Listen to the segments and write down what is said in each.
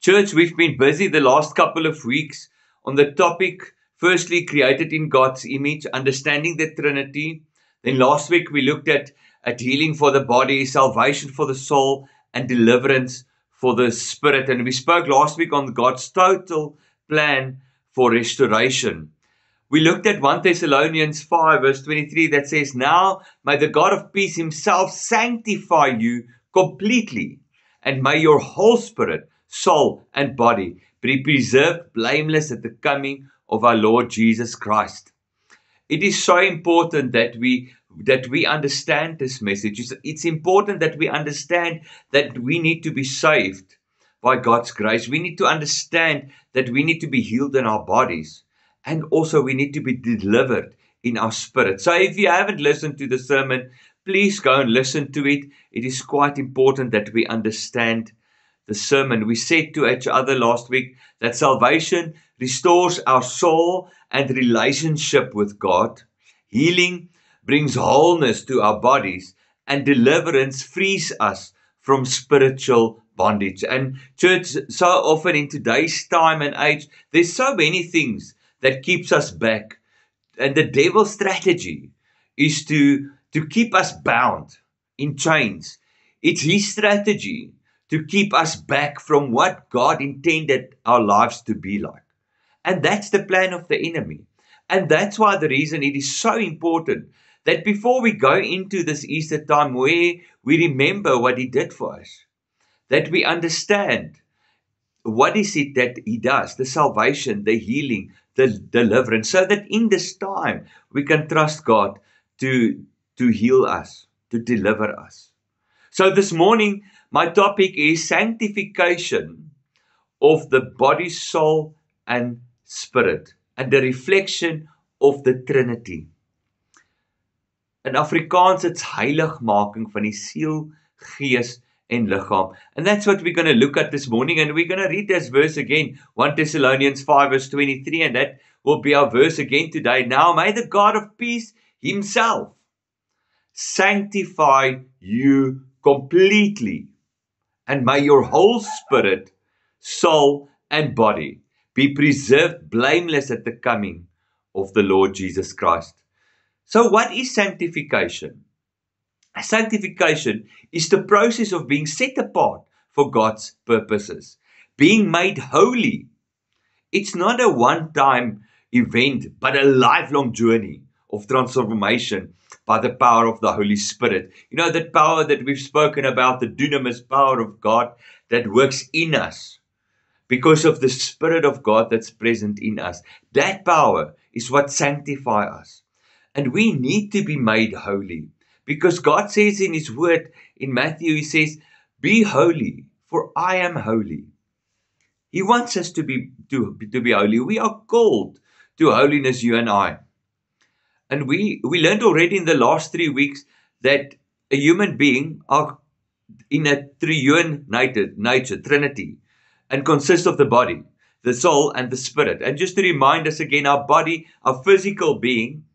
Church, we've been busy the last couple of weeks on the topic, firstly, created in God's image, understanding the Trinity. Then last week we looked at healing for the body, salvation for the soul, and deliverance for the spirit. And we spoke last week on God's total plan for restoration. We looked at 1 Thessalonians 5 verse 23 that says, "Now may the God of peace himself sanctify you completely, and may your whole spirit, soul, and body be preserved blameless at the coming of our Lord Jesus Christ." It is so important that we understand this message. It's important that we understand that we need to be saved by God's grace. We need to understand that we need to be healed in our bodies. And also we need to be delivered in our spirit. So if you haven't listened to the sermon, please go and listen to it. It is quite important that we understand the sermon. We said to each other last week that salvation restores our soul and relationship with God. Healing brings wholeness to our bodies, and deliverance frees us from spiritual bondage. And church, so often in today's time and age, there's so many things that keeps us back. And the devil's strategy is to keep us bound in chains. It's his strategy to keep us back from what God intended our lives to be like. And that's the plan of the enemy. And that's why the reason it is so important that before we go into this Easter time where we remember what he did for us, that we understand what is it that he does, the salvation, the healing, the deliverance, so that in this time we can trust God to heal us, to deliver us. So this morning, my topic is sanctification of the body, soul, and spirit, and the reflection of the Trinity. In Afrikaans, it's heiligmaking van die siel, gees, en liggaam. And that's what we're going to look at this morning. And we're going to read this verse again, 1 Thessalonians 5 verse 23. And that will be our verse again today. "Now may the God of peace himself sanctify you completely, and may your whole spirit, soul, and body be preserved blameless at the coming of the Lord Jesus Christ." So what is sanctification? Sanctification is the process of being set apart for God's purposes, being made holy. It's not a one-time event, but a lifelong journey of transformation by the power of the Holy Spirit. You know, that power that we've spoken about, the dunamis power of God that works in us because of the Spirit of God that's present in us. That power is what sanctifies us. And we need to be made holy. Because God says in his word, in Matthew, he says, "Be holy, for I am holy." He wants us to be holy. We are called to holiness, you and I. And we learned already in the last 3 weeks that a human being are in a triune nature, Trinity, and consists of the body, the soul, and the spirit. And just to remind us again, our body, our physical being,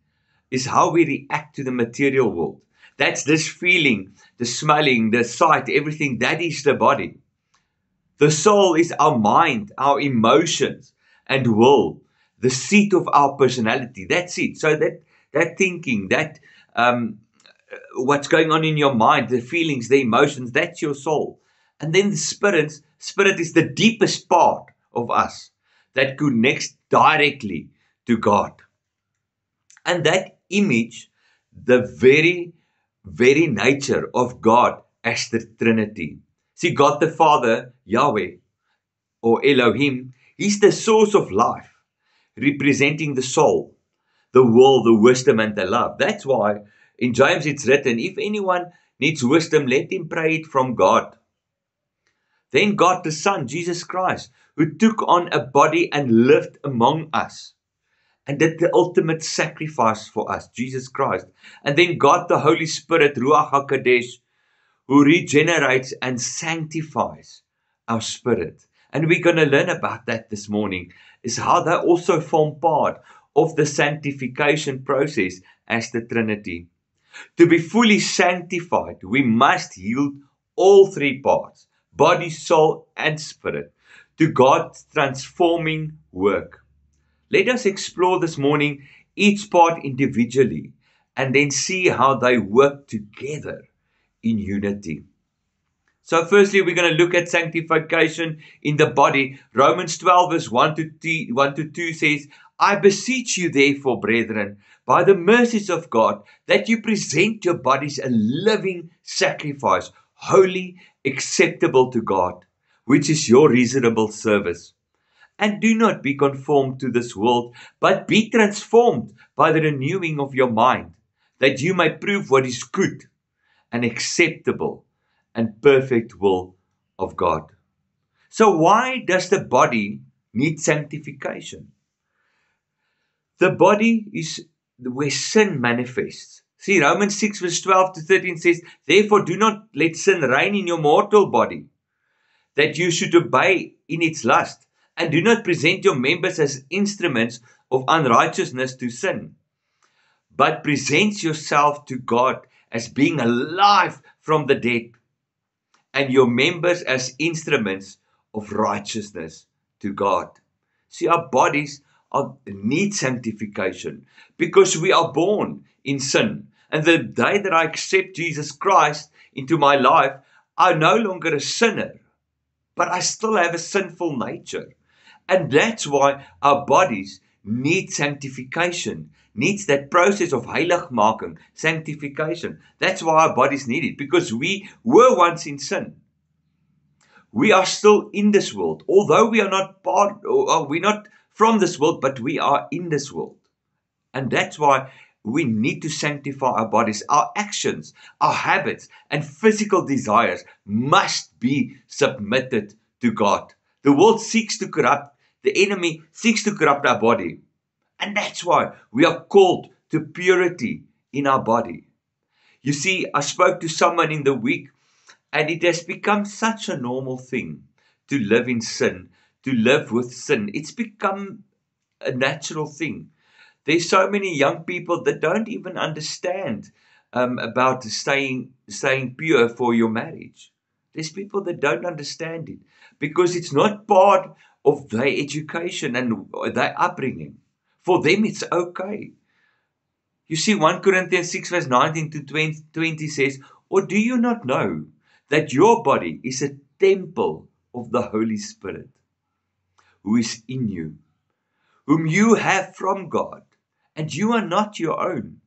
is how we react to the material world. That's this feeling, the smelling, the sight, everything. That is the body. The soul is our mind, our emotions, and will, the seat of our personality. That's it. So that thinking, that what's going on in your mind, the feelings, the emotions, that's your soul. And then the spirit is the deepest part of us that connects directly to God. And that image, the very, very nature of God as the Trinity. See, God the Father, Yahweh, or Elohim, he's the source of life, representing the soul, the will, the wisdom, and the love. That's why in James it's written, if anyone needs wisdom, let him pray it from God. Then God the Son, Jesus Christ, who took on a body and lived among us, and did the ultimate sacrifice for us, Jesus Christ. And then God the Holy Spirit, Ruach HaKodesh, who regenerates and sanctifies our spirit. And we're going to learn about that this morning, is how they also form part of the sanctification process as the Trinity. To be fully sanctified, we must yield all three parts, body, soul, and spirit, to God's transforming work. Let us explore this morning each part individually and then see how they work together in unity. So firstly, we're going to look at sanctification in the body. Romans 12 verse 1 to 2 says, I beseech you therefore, brethren, by the mercies of God, that you present your bodies a living sacrifice, holy, acceptable to God, which is your reasonable service. And do not be conformed to this world, but be transformed by the renewing of your mind, that you may prove what is good and acceptable and perfect will of God. So why does the body need sanctification? The body is where sin manifests. See, Romans 6 verse 12 to 13 says, therefore do not let sin reign in your mortal body, that you should obey in its lust, and do not present your members as instruments of unrighteousness to sin, but present yourself to God as being alive from the dead, and your members as instruments of righteousness to God. See, our bodies need sanctification because we are born in sin. And the day that I accept Jesus Christ into my life, I'm no longer a sinner, but I still have a sinful nature. And that's why our bodies need sanctification, needs that process of heiligmaking, sanctification. That's why our bodies need it, because we were once in sin. We are still in this world, although we are not we're not from this world, but we are in this world. And that's why we need to sanctify our bodies. Our actions, our habits, and physical desires must be submitted to God. The world seeks to corrupt, the enemy seeks to corrupt our body. And that's why we are called to purity in our body. You see, I spoke to someone in the week, and it has become such a normal thing to live in sin, to live with sin. It's become a natural thing. There's so many young people that don't even understand about staying pure for your marriage. There's people that don't understand it because it's not part of their education and their upbringing. For them, it's okay. You see, 1 Corinthians 6 verse 19 to 20 says, or do you not know that your body is a temple of the Holy Spirit who is in you, whom you have from God, and you are not your own?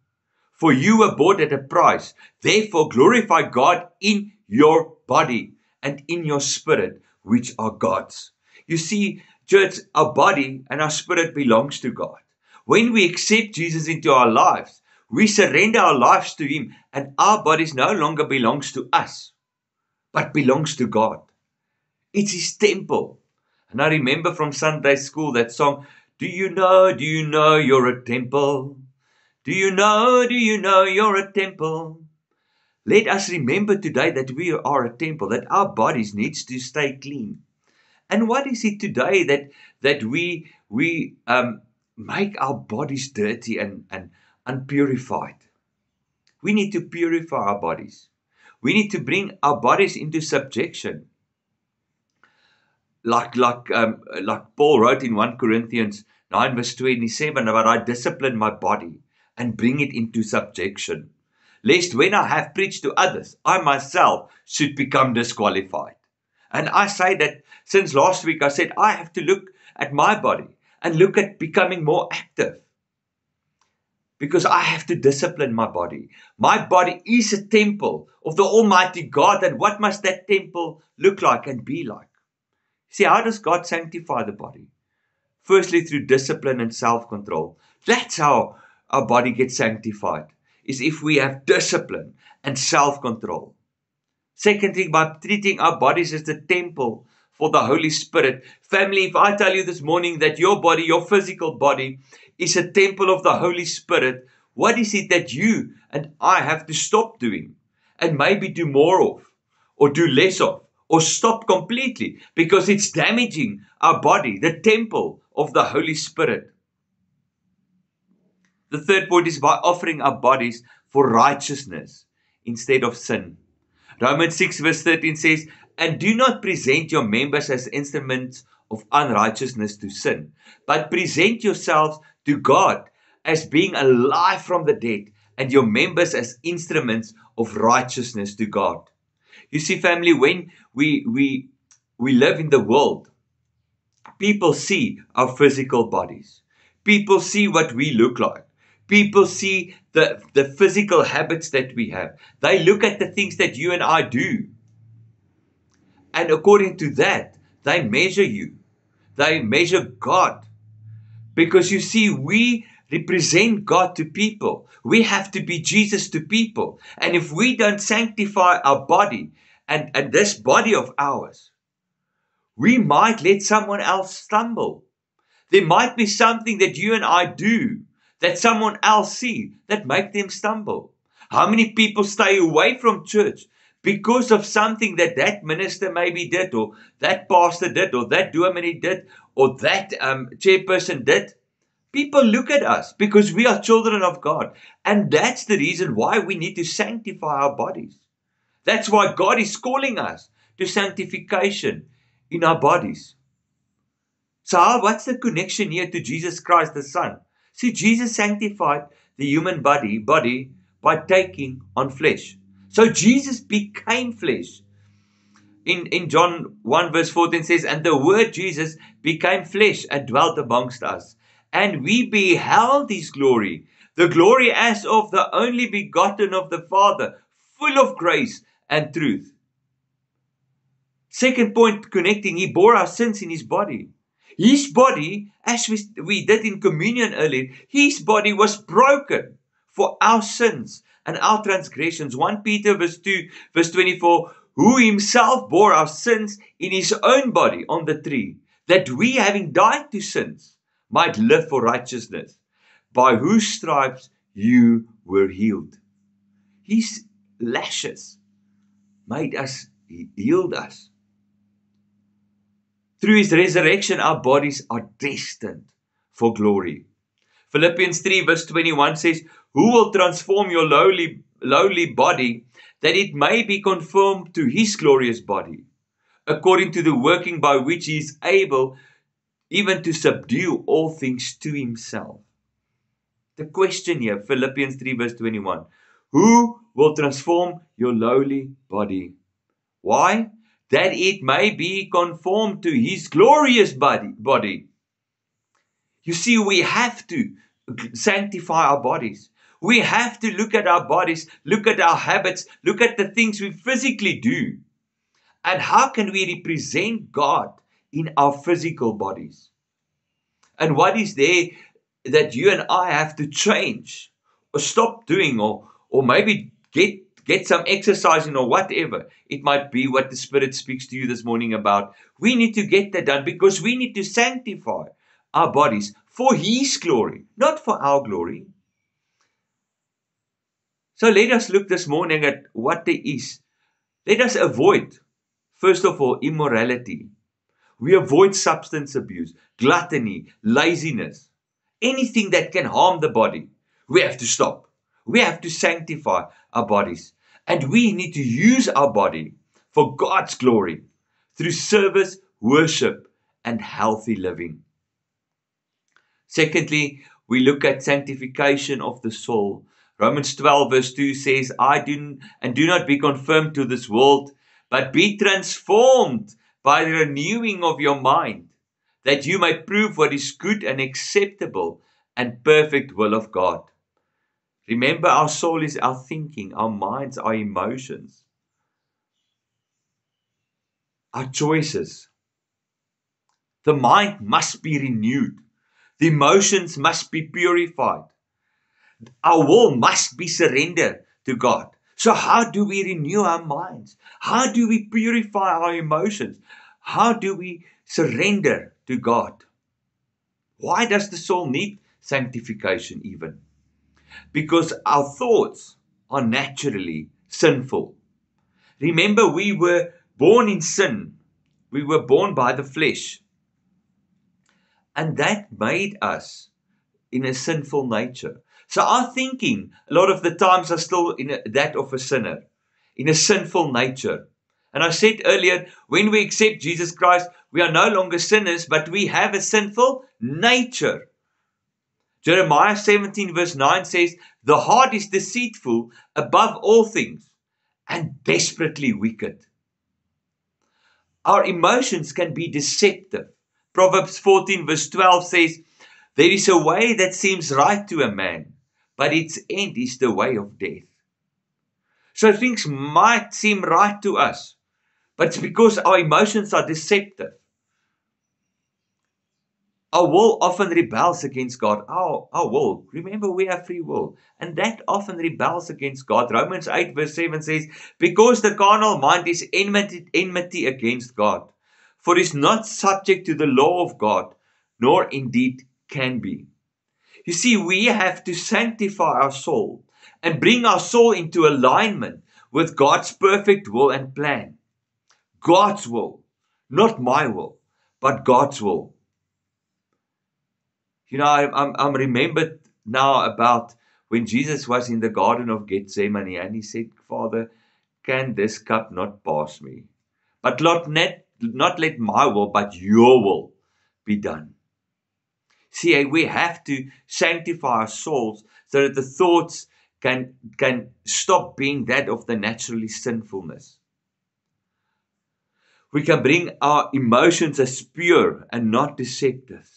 For you were bought at a price. Therefore glorify God in your body and in your spirit, which are God's. You see, church, our body and our spirit belongs to God. When we accept Jesus into our lives, we surrender our lives to Him, and our bodies no longer belongs to us, but belongs to God. It's His temple. And I remember from Sunday school that song, do you know you're a temple? Do you know you're a temple? Let us remember today that we are a temple, that our bodies needs to stay clean. And what is it today that we make our bodies dirty and unpurified? We need to purify our bodies. We need to bring our bodies into subjection. Like Paul wrote in 1 Corinthians 9 verse 27, but I discipline my body and bring it into subjection, lest when I have preached to others, I myself should become disqualified. And I say that since last week, I said I have to look at my body and look at becoming more active, because I have to discipline my body. My body is a temple of the Almighty God, and what must that temple look like and be like? See, how does God sanctify the body? Firstly, through discipline and self-control. That's how our body gets sanctified, is if we have discipline and self-control. Secondly, by treating our bodies as the temple for the Holy Spirit. Family, if I tell you this morning that your body, your physical body, is a temple of the Holy Spirit, what is it that you and I have to stop doing and maybe do more of or do less of or stop completely because it's damaging our body, the temple of the Holy Spirit? The third point is by offering our bodies for righteousness instead of sin. Romans 6 verse 13 says, And do not present your members as instruments of unrighteousness to sin, but present yourselves to God as being alive from the dead, and your members as instruments of righteousness to God. You see, family, when we live in the world, people see our physical bodies. People see what we look like. People see the physical habits that we have. They look at the things that you and I do. And according to that, they measure you. They measure God. Because you see, we represent God to people. We have to be Jesus to people. And if we don't sanctify our body and this body of ours, we might let someone else stumble. There might be something that you and I do that someone else see that make them stumble. How many people stay away from church because of something that that minister maybe did, or that pastor did, or that dominee did, or that chairperson did? People look at us because we are children of God. And that's the reason why we need to sanctify our bodies. That's why God is calling us to sanctification in our bodies. So what's the connection here to Jesus Christ the Son? See, Jesus sanctified the human body by taking on flesh. So Jesus became flesh. In John 1 verse 14 says, and the word Jesus became flesh and dwelt amongst us. And we beheld his glory, the glory as of the only begotten of the Father, full of grace and truth. Second point connecting, he bore our sins in his body. His body, as we did in communion earlier, his body was broken for our sins and our transgressions. 1 Peter verse 2, verse 24, who himself bore our sins in his own body on the tree, that we, having died to sins, might live for righteousness, by whose stripes you were healed. His lashes made us, healed us. Through his resurrection, our bodies are destined for glory. Philippians 3 verse 21 says, who will transform your lowly body, that it may be conformed to his glorious body, according to the working by which he is able even to subdue all things to himself. The question here, Philippians 3 verse 21, who will transform your lowly body? Why? That it may be conformed to his glorious body. You see, we have to sanctify our bodies. We have to look at our bodies, look at our habits, look at the things we physically do. And how can we represent God in our physical bodies? And what is there that you and I have to change or stop doing, or maybe get some exercise in, or whatever it might be what the Spirit speaks to you this morning about. We need to get that done because we need to sanctify our bodies for his glory, not for our glory. So let us look this morning at what there is. Let us avoid, first of all, immorality. We avoid substance abuse, gluttony, laziness, anything that can harm the body. We have to stop. We have to sanctify our bodies. And we need to use our body for God's glory through service, worship, and healthy living. Secondly, we look at sanctification of the soul. Romans 12 verse 2 says, do not be conformed to this world, but be transformed by the renewing of your mind, that you may prove what is good and acceptable and perfect will of God. Remember, our soul is our thinking, our minds, our emotions, our choices. The mind must be renewed. The emotions must be purified. Our will must be surrendered to God. So how do we renew our minds? How do we purify our emotions? How do we surrender to God? Why does the soul need sanctification even? Because our thoughts are naturally sinful. Remember, we were born in sin. We were born by the flesh. And that made us in a sinful nature. So our thinking, a lot of the times, are still in that of a sinner, in a sinful nature. And I said earlier, when we accept Jesus Christ, we are no longer sinners, but we have a sinful nature. Jeremiah 17 verse 9 says, the heart is deceitful above all things and desperately wicked. Our emotions can be deceptive. Proverbs 14 verse 12 says, there is a way that seems right to a man, but its end is the way of death. So things might seem right to us, but it's because our emotions are deceptive. Our will often rebels against God. Our will. Remember, we have free will. And that often rebels against God. Romans 8 verse 7 says, because the carnal mind is enmity against God. For it is not subject to the law of God, nor indeed can be. You see, we have to sanctify our soul and bring our soul into alignment with God's perfect will and plan. God's will. Not my will, but God's will. You know, I'm remembered now about when Jesus was in the Garden of Gethsemane and he said, Father, can this cup not pass me? But not let my will, but your will be done. See, we have to sanctify our souls so that the thoughts can stop being that of the naturally sinfulness. We can bring our emotions as pure and not deceptive.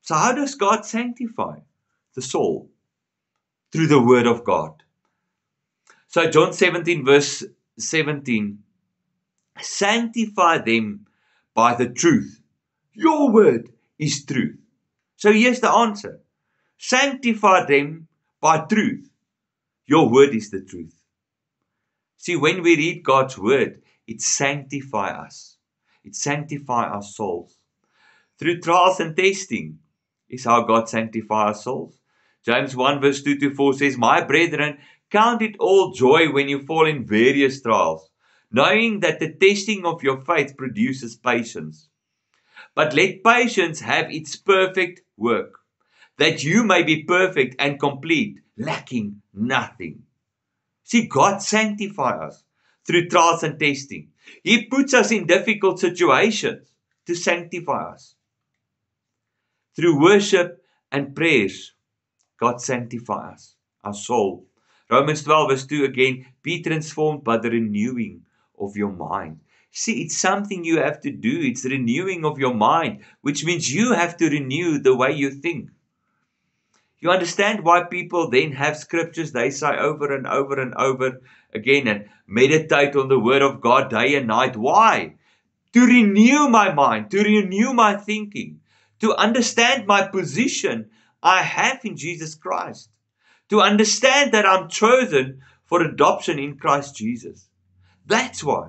So how does God sanctify the soul? Through the word of God. So John 17 verse 17, sanctify them by the truth. Your word is truth. So here's the answer. Sanctify them by truth. Your word is the truth. See, when we read God's word, it sanctifies us. It sanctifies our souls. Through trials and testing is how God sanctifies our souls. James 1 verse 2 to 4 says, my brethren, count it all joy when you fall in various trials, knowing that the testing of your faith produces patience. But let patience have its perfect work, that you may be perfect and complete, lacking nothing. See, God sanctifies us through trials and testing. He puts us in difficult situations to sanctify us. Through worship and prayers, God sanctifies us, our soul. Romans 12 verse 2 again, be transformed by the renewing of your mind. See, it's something you have to do. It's renewing of your mind, which means you have to renew the way you think. You understand why people then have scriptures they say over and over and over again and meditate on the word of God day and night. Why? To renew my mind, to renew my thinking, to understand my position I have in Jesus Christ, to understand that I'm chosen for adoption in Christ Jesus. That's why.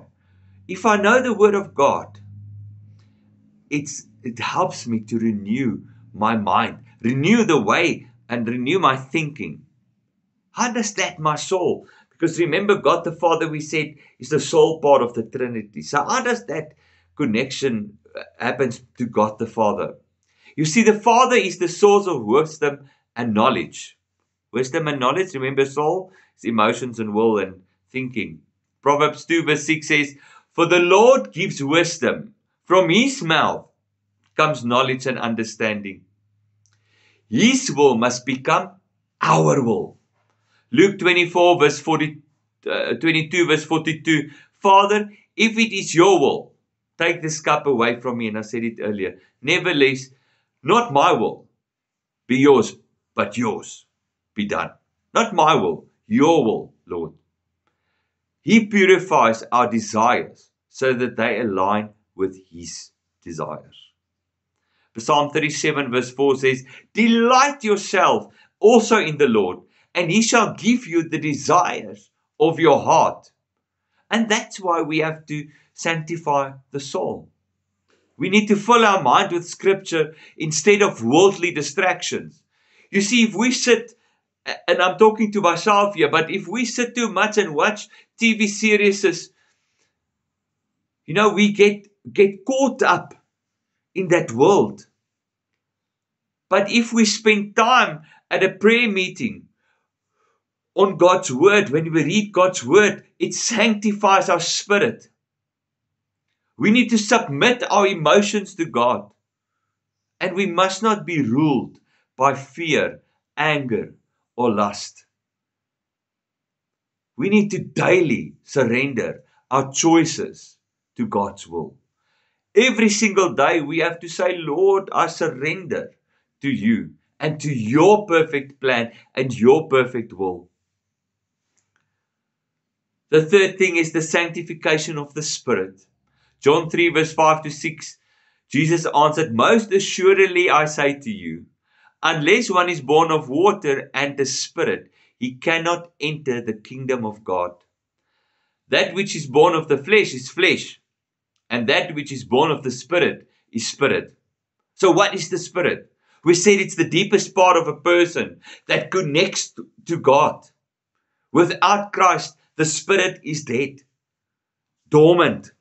If I know the word of God, it helps me to renew my mind, renew the way and renew my thinking. How does that my soul? Because remember, God the Father, we said, is the soul part of the Trinity. So how does that connection happens to God the Father? You see, the Father is the source of wisdom and knowledge. Wisdom and knowledge, remember, soul is emotions and will and thinking. Proverbs 2 verse 6 says, for the Lord gives wisdom. From his mouth comes knowledge and understanding. His will must become our will. Luke 24 verse 22 verse 42. Father, if it is your will, take this cup away from me. And I said it earlier. Nevertheless, not my will be yours, but yours be done. Not my will, your will, Lord. He purifies our desires so that they align with his desires. Psalm 37 verse 4 says, delight yourself also in the Lord, and he shall give you the desires of your heart. And that's why we have to sanctify the soul. We need to fill our mind with scripture instead of worldly distractions. You see, if we sit, and I'm talking to myself here, but if we sit too much and watch TV series, you know, we get caught up in that world. But if we spend time at a prayer meeting on God's word, when we read God's word, it sanctifies our spirit. We need to submit our emotions to God. And we must not be ruled by fear, anger, or lust. We need to daily surrender our choices to God's will. Every single day we have to say, Lord, I surrender to you and to your perfect plan and your perfect will. The third thing is the sanctification of the Spirit. John 3 verse 5 to 6, Jesus answered, most assuredly I say to you, unless one is born of water and the Spirit, he cannot enter the kingdom of God. That which is born of the flesh is flesh, and that which is born of the Spirit is spirit. So what is the Spirit? We said it's the deepest part of a person that connects to God. Without Christ, the Spirit is dead, dormant.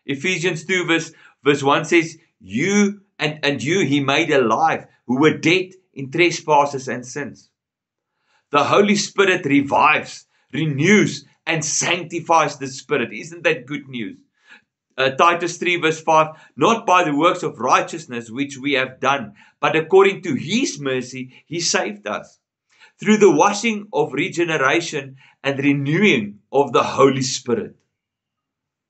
Ephesians 2 verse 1 says, you and you he made alive, who were dead in trespasses and sins. The Holy Spirit revives, renews, and sanctifies the Spirit. Isn't that good news? Titus 3 verse 5, not by the works of righteousness which we have done, but according to his mercy, he saved us through the washing of regeneration and renewing of the Holy Spirit.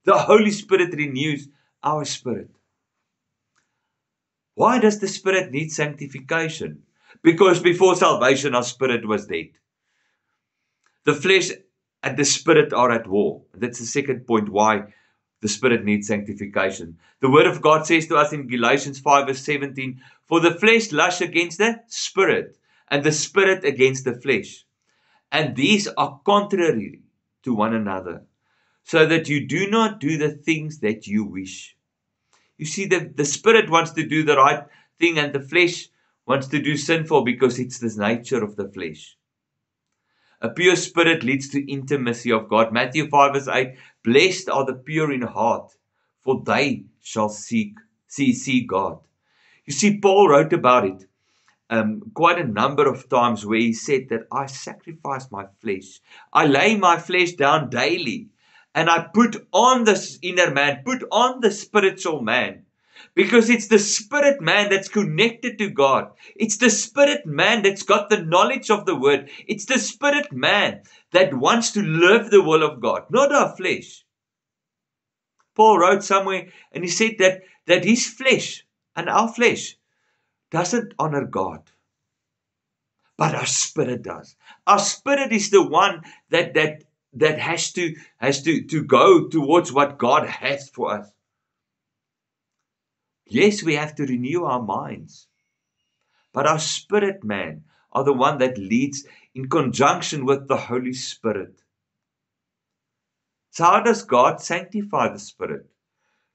The Holy Spirit renews our spirit. Why does the Spirit need sanctification? Because before salvation, our spirit was dead. The flesh and the Spirit are at war. That's the second point why the Spirit needs sanctification. The Word of God says to us in Galatians 5 verse 17, for the flesh lusts against the Spirit, and the Spirit against the flesh. And these are contrary to one another, so that you do not do the things that you wish. You see, the Spirit wants to do the right thing, and the flesh wants to do sinful because it's the nature of the flesh. A pure spirit leads to intimacy of God. Matthew 5 verse 8, blessed are the pure in heart, for they shall see God. You see, Paul wrote about it quite a number of times where he said that I sacrifice my flesh. I lay my flesh down daily, and I put on this inner man, put on the spiritual man. Because it's the spirit man that's connected to God. It's the spirit man that's got the knowledge of the word. It's the spirit man that wants to live the will of God, not our flesh. Paul wrote somewhere and he said that his flesh and our flesh doesn't honor God, but our spirit does. Our spirit is the one that has to go towards what God has for us. Yes, we have to renew our minds, but our spirit man are the one that leads in conjunction with the Holy Spirit. So how does God sanctify the Spirit?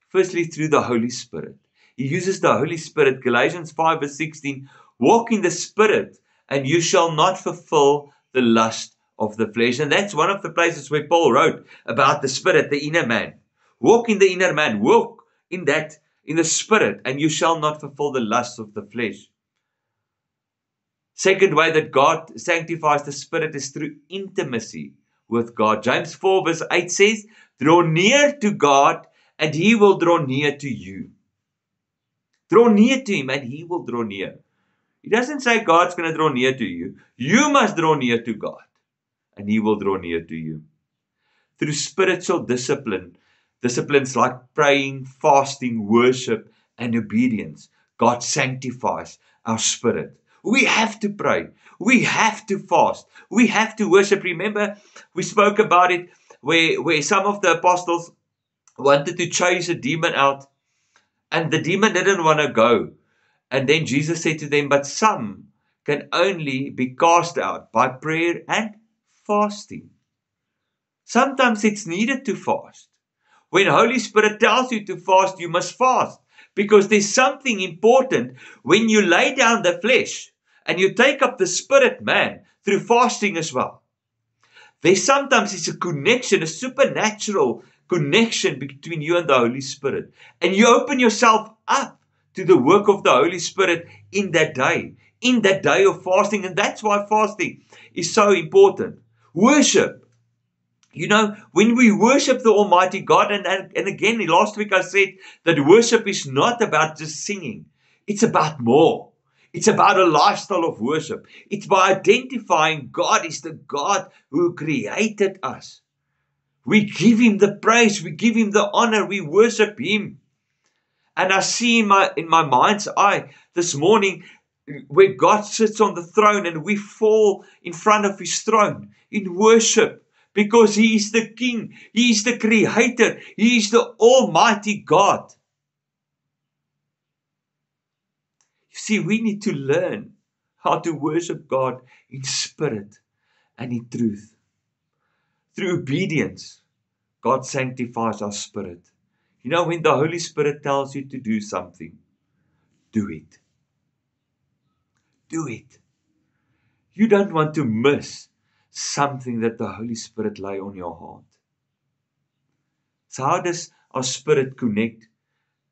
Firstly, through the Holy Spirit. He uses the Holy Spirit. Galatians 5 verse 16, walk in the Spirit, and you shall not fulfill the lust of the flesh. And that's one of the places where Paul wrote about the Spirit, the inner man. Walk in the inner man. Walk in the Spirit, and you shall not fulfill the lusts of the flesh. Second way that God sanctifies the Spirit is through intimacy with God. James 4 verse 8 says, draw near to God, and he will draw near to you. Draw near to him, and he will draw near. He doesn't say God's going to draw near to you. You must draw near to God, and he will draw near to you. Through spiritual disciplines like praying, fasting, worship, and obedience, God sanctifies our spirit. We have to pray. We have to fast. We have to worship. Remember, we spoke about it where some of the apostles wanted to chase a demon out, and the demon didn't want to go. And then Jesus said to them, but some can only be cast out by prayer and fasting. Sometimes it's needed to fast. When Holy Spirit tells you to fast, you must fast. Because there's something important when you lay down the flesh and you take up the spirit man through fasting as well. There's sometimes it's a connection, a supernatural connection between you and the Holy Spirit. And you open yourself up to the work of the Holy Spirit in that day of fasting. And that's why fasting is so important. Worship. You know, when we worship the Almighty God, and again, last week I said that worship is not about just singing. It's about more. It's about a lifestyle of worship. It's by identifying God is the God who created us. We give Him the praise. We give Him the honor. We worship Him. And I see in my mind's eye this morning where God sits on the throne and we fall in front of His throne in worship. Because He is the King. He is the Creator. He is the Almighty God. You see, we need to learn how to worship God in spirit and in truth. Through obedience, God sanctifies our spirit. You know, when the Holy Spirit tells you to do something, do it. Do it. You don't want to miss something that the Holy Spirit lay on your heart. So how does our spirit connect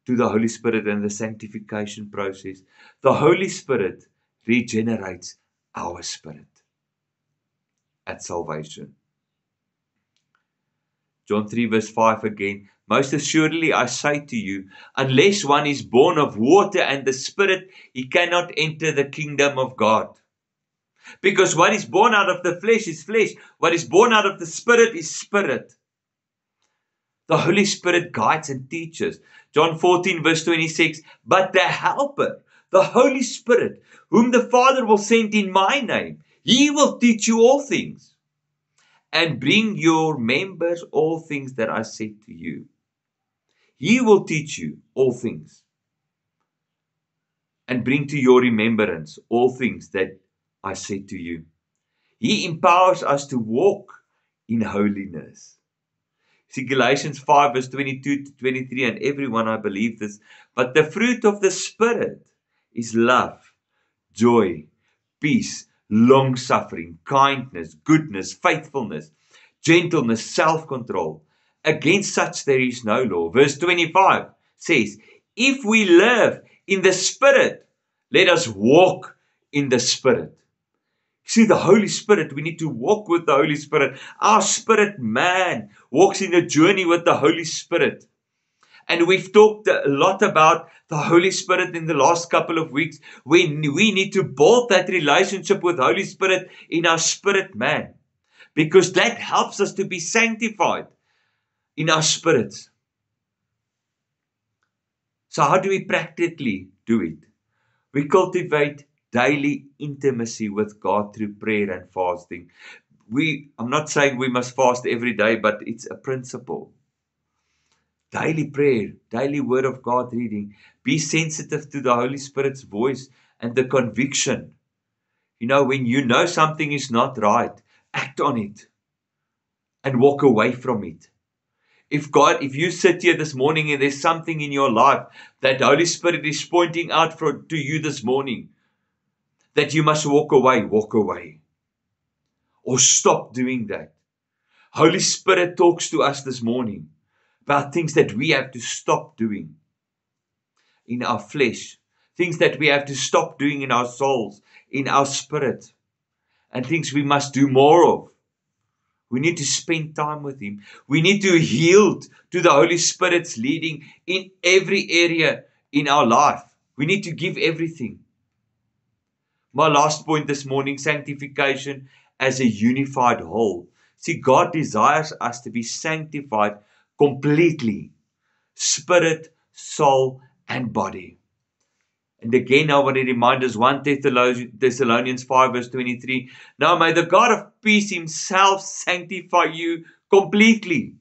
to the Holy Spirit and the sanctification process? The Holy Spirit regenerates our spirit at salvation. John 3 verse 5 again. Most assuredly I say to you, unless one is born of water and the Spirit, he cannot enter the kingdom of God. Because what is born out of the flesh is flesh. What is born out of the Spirit is spirit. The Holy Spirit guides and teaches. John 14 verse 26, but the Helper, the Holy Spirit, whom the Father will send in my name, He will teach you all things and bring your members all things that I said to you. He will teach you all things and bring to your remembrance all things that I said to you. He empowers us to walk in holiness. See Galatians 5 verse 22 to 23, and everyone I believe this, but the fruit of the Spirit is love, joy, peace, long-suffering, kindness, goodness, faithfulness, gentleness, self-control. Against such there is no law. Verse 25 says, if we live in the Spirit, let us walk in the Spirit. See, the Holy Spirit, we need to walk with the Holy Spirit. Our spirit man walks in a journey with the Holy Spirit. And we've talked a lot about the Holy Spirit in the last couple of weeks. We need to build that relationship with Holy Spirit in our spirit man. Because that helps us to be sanctified in our spirits. So how do we practically do it? We cultivate daily intimacy with God through prayer and fasting. I'm not saying we must fast every day, but it's a principle. Daily prayer, daily word of God reading. Be sensitive to the Holy Spirit's voice and the conviction. You know, when you know something is not right, act on it and walk away from it. If you sit here this morning and there's something in your life that the Holy Spirit is pointing out to you this morning, that you must walk away. Or stop doing that. Holy Spirit talks to us this morning about things that we have to stop doing in our flesh. Things that we have to stop doing in our souls, in our spirit. And things we must do more of. We need to spend time with Him. We need to yield to the Holy Spirit's leading in every area in our life. We need to give everything. My last point this morning, sanctification as a unified whole. See, God desires us to be sanctified completely. Spirit, soul, and body. And again, I want to remind us 1 Thessalonians 5 verse 23. Now may the God of peace Himself sanctify you completely.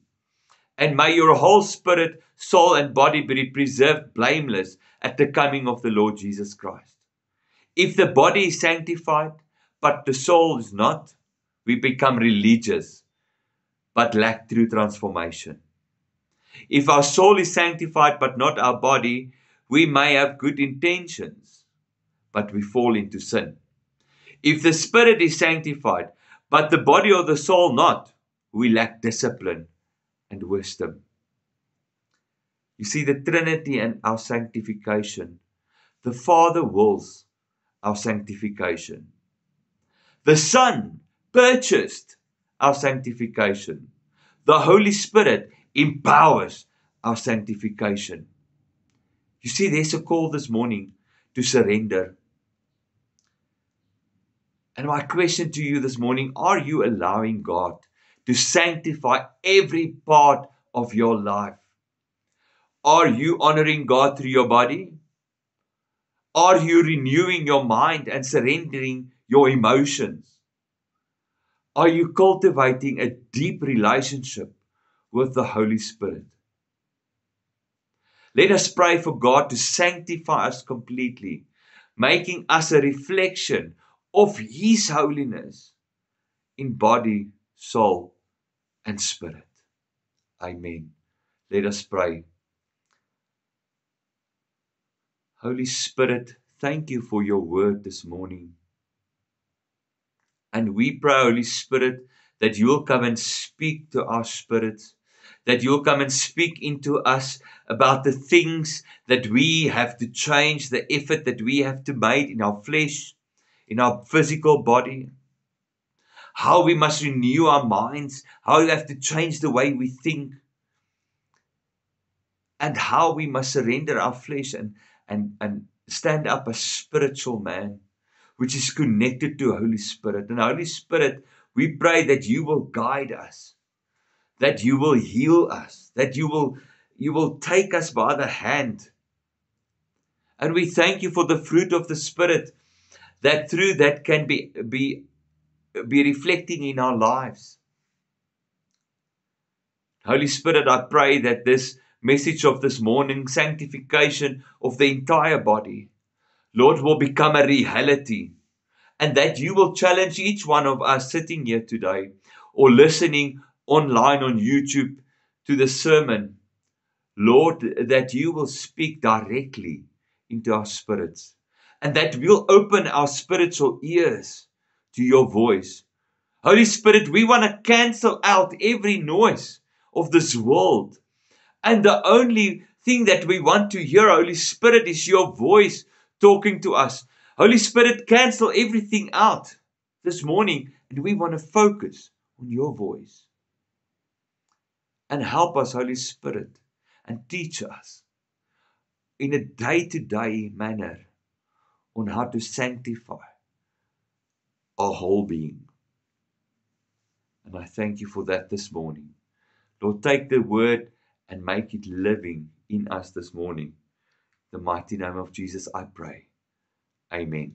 And may your whole spirit, soul, and body be preserved blameless at the coming of the Lord Jesus Christ. If the body is sanctified, but the soul is not, we become religious, but lack true transformation. If our soul is sanctified, but not our body, we may have good intentions, but we fall into sin. If the spirit is sanctified, but the body or the soul not, we lack discipline and wisdom. You see, the Trinity and our sanctification. The Father wills our sanctification. The Son purchased our sanctification. The Holy Spirit empowers our sanctification. You see, there's a call this morning to surrender. And my question to you this morning, are you allowing God to sanctify every part of your life? Are you honoring God through your body? Are you renewing your mind and surrendering your emotions? Are you cultivating a deep relationship with the Holy Spirit? Let us pray for God to sanctify us completely, making us a reflection of His holiness in body, soul, and spirit. Amen. Let us pray. Holy Spirit, thank you for your word this morning. And we pray, Holy Spirit, that you will come and speak to our spirits, that you will come and speak into us about the things that we have to change, the effort that we have to make in our flesh, in our physical body, how we must renew our minds, how we have to change the way we think, and how we must surrender our flesh and stand up as spiritual man, which is connected to Holy Spirit. And Holy Spirit, we pray that you will guide us, that you will heal us, that you will take us by the hand. And we thank you for the fruit of the Spirit, that through that can be reflecting in our lives. Holy Spirit, I pray that this message of this morning, sanctification of the entire body, Lord, will become a reality, and that you will challenge each one of us sitting here today or listening online on YouTube to the sermon, Lord, that you will speak directly into our spirits, and that we'll open our spiritual ears to your voice. Holy Spirit, we want to cancel out every noise of this world. And the only thing that we want to hear, Holy Spirit, is your voice talking to us. Holy Spirit, cancel everything out this morning, and we want to focus on your voice. And help us, Holy Spirit, and teach us in a day-to-day manner on how to sanctify our whole being. And I thank you for that this morning. Lord, take the word and make it living in us this morning. In the mighty name of Jesus, I pray. Amen.